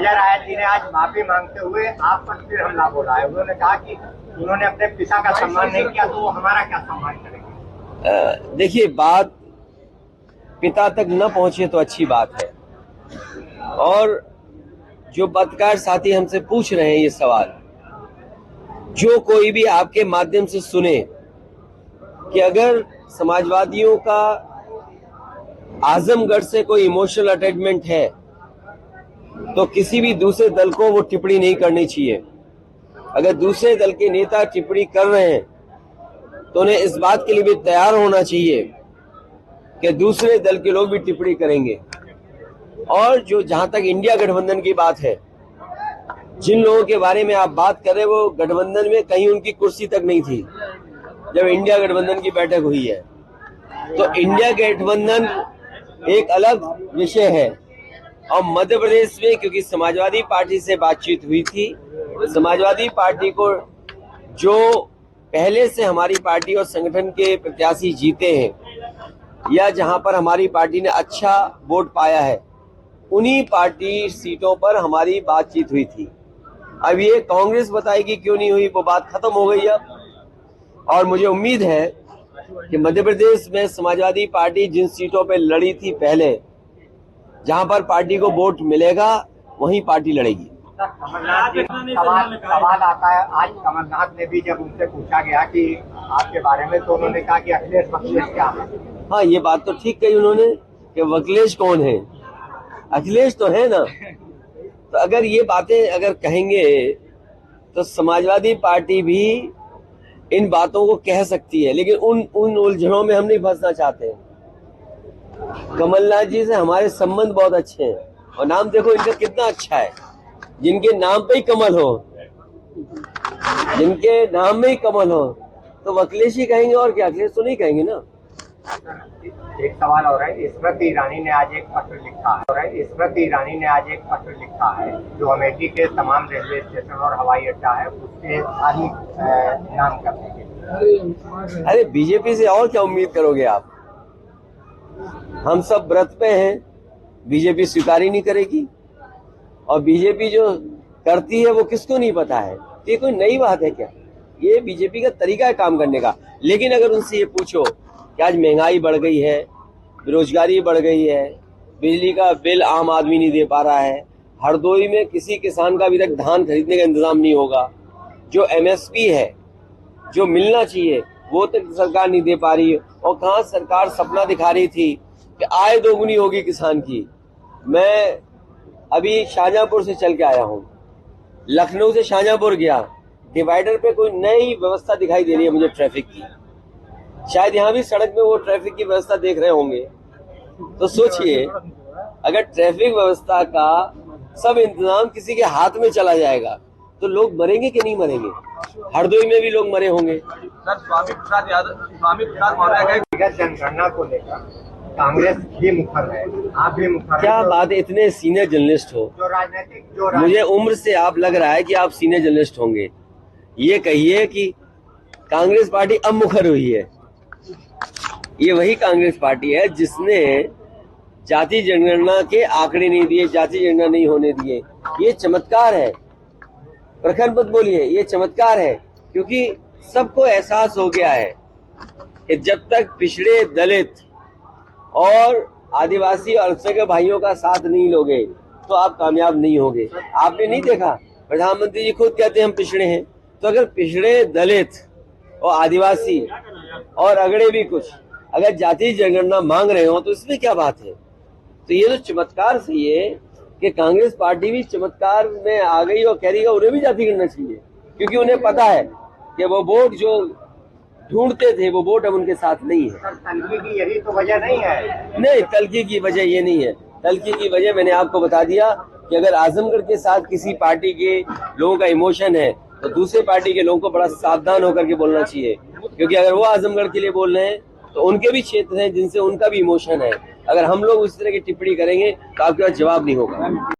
अजय राय जी ने आज माफी मांगते हुए आप पर फिर हमला बोला है। उन्होंने कहा कि उन्होंने अपने पिता का सम्मान नहीं किया तो वो हमारा क्या सम्मान करेंगे। देखिए, बात पिता तक न पहुंचे तो अच्छी बात है। और जो पत्रकार साथी हमसे पूछ रहे हैं ये सवाल, जो कोई भी आपके माध्यम से सुने कि अगर समाजवादियों का आजमगढ़ से कोई इमोशनल अटैचमेंट है तो किसी भी दूसरे दल को वो टिप्पणी नहीं करनी चाहिए। अगर दूसरे दल के नेता टिप्पणी कर रहे हैं तो उन्हें इस बात के लिए भी तैयार होना चाहिए कि दूसरे दल के लोग भी टिप्पणी करेंगे। और जो जहां तक इंडिया गठबंधन की बात है, जिन लोगों के बारे में आप बात कर रहे हैं वो गठबंधन में कहीं उनकी कुर्सी तक नहीं थी जब इंडिया गठबंधन की बैठक हुई है। तो इंडिया गठबंधन एक अलग विषय है। और मध्य प्रदेश में क्योंकि समाजवादी पार्टी से बातचीत हुई थी, समाजवादी पार्टी को जो पहले से हमारी पार्टी और संगठन के प्रत्याशी जीते हैं या जहां पर हमारी पार्टी ने अच्छा वोट पाया है, उन्हीं पार्टी सीटों पर हमारी बातचीत हुई थी। अब ये कांग्रेस बताएगी क्यों नहीं हुई, वो बात खत्म हो गई अब। और मुझे उम्मीद है कि मध्य प्रदेश में समाजवादी पार्टी जिन सीटों पे लड़ी थी पहले, जहां पर पार्टी को वोट मिलेगा वहीं पार्टी लड़ेगी। सवाल आता है, आज कमलनाथ ने भी जब उनसे पूछा गया कि आपके बारे में, तो उन्होंने कहा कि अखिलेश वकीलेश क्या है। हाँ, ये बात तो ठीक कही उन्होंने कि वकीलेश कौन है, अखिलेश तो है ना। तो अगर ये बातें अगर कहेंगे तो समाजवादी पार्टी भी इन बातों को कह सकती है, लेकिन उन उलझनों में हम नहीं फंसना चाहते। कमलनाथ जी से हमारे संबंध बहुत अच्छे हैं और नाम देखो इनका कितना अच्छा है। जिनके नाम पे ही कमल हो, जिनके नाम में ही कमल हो तो वकीलेश ही कहेंगे, और क्या, अखिलेश तो नहीं कहेंगे ना। एक सवाल और है, स्मृति ईरानी ने आज एक पत्र लिखा है जो अमेठी के तमाम रेलवे स्टेशन और हवाई अड्डा है उसके खाली नाम करने के। अरे बीजेपी से और क्या उम्मीद करोगे आप। हम सब व्रत पे हैं, बीजेपी स्वीकार ही नहीं करेगी। और बीजेपी जो करती है वो किसको नहीं पता है। ये कोई नई बात है क्या, ये बीजेपी का तरीका है काम करने का। लेकिन अगर उनसे ये पूछो कि आज महंगाई बढ़ गई है, बेरोजगारी बढ़ गई है, बिजली का बिल आम आदमी नहीं दे पा रहा है, हरदोई में किसी किसान का अभी तक धान खरीदने का इंतजाम नहीं होगा, जो एमएसपी है जो मिलना चाहिए वो तक सरकार नहीं दे पा रही है। और कहाँ सरकार सपना दिखा रही थी कि आय दोगुनी होगी किसान की। मैं अभी शाहजहांपुर से चल के आया हूँ, लखनऊ से शाहजहांपुर गया, डिवाइडर पे कोई नई व्यवस्था दिखाई दे रही है मुझे ट्रैफिक की। शायद यहाँ भी सड़क में वो ट्रैफिक की व्यवस्था देख रहे होंगे। तो सोचिए, अगर ट्रैफिक व्यवस्था का सब इंतजाम किसी के हाथ में चला जाएगा तो लोग मरेंगे कि नहीं मरेंगे। हरदोई में भी लोग मरे होंगे। सर, स्वामी प्रसाद मौर्य का जनगणना को लेकर कांग्रेस भी मुखर है, आप भी मुखर। क्या बात है, इतने सीनियर जर्नलिस्ट हो, जो राजनीतिक मुझे उम्र से आप लग रहा है कि आप सीनियर जर्नलिस्ट होंगे। ये कहिए कि कांग्रेस पार्टी अब मुखर हुई है। ये वही कांग्रेस पार्टी है जिसने जाति जनगणना के आंकड़े नहीं दिए, जाति जनगणना नहीं होने दिए। ये चमत्कार है, प्रखर मत बोलिए, ये चमत्कार है। क्योंकि सबको एहसास हो गया है कि जब तक पिछड़े, दलित और आदिवासी और अल्पसंख्यक भाइयों का साथ नहीं लोगे तो आप कामयाब नहीं होगे। आपने नहीं देखा, प्रधानमंत्री जी खुद कहते हैं हम पिछड़े हैं। तो अगर पिछड़े, दलित और आदिवासी और अगड़े भी कुछ अगर जाति जनगणना मांग रहे हो तो इसमें क्या बात है। तो ये तो चमत्कार सही है कि कांग्रेस पार्टी भी चमत्कार में आ गई और कह रही है उन्हें भी जाति करना चाहिए, क्योंकि उन्हें पता है कि वो वोट जो ढूंढते थे वो वोट अब उनके साथ नहीं है। तल्खी की यही तो वजह नहीं है। नहीं, तल्खी की वजह ये नहीं है। तल्खी की वजह मैंने आपको बता दिया कि अगर आजमगढ़ के साथ किसी पार्टी के लोगों का इमोशन है तो दूसरे पार्टी के लोगों को बड़ा सावधान होकर के बोलना चाहिए। क्योंकि अगर वो आजमगढ़ के लिए बोल रहे हैं तो उनके भी क्षेत्र हैं जिनसे उनका भी इमोशन है। अगर हम लोग उस तरह की टिप्पणी करेंगे तो आपके पास जवाब नहीं होगा।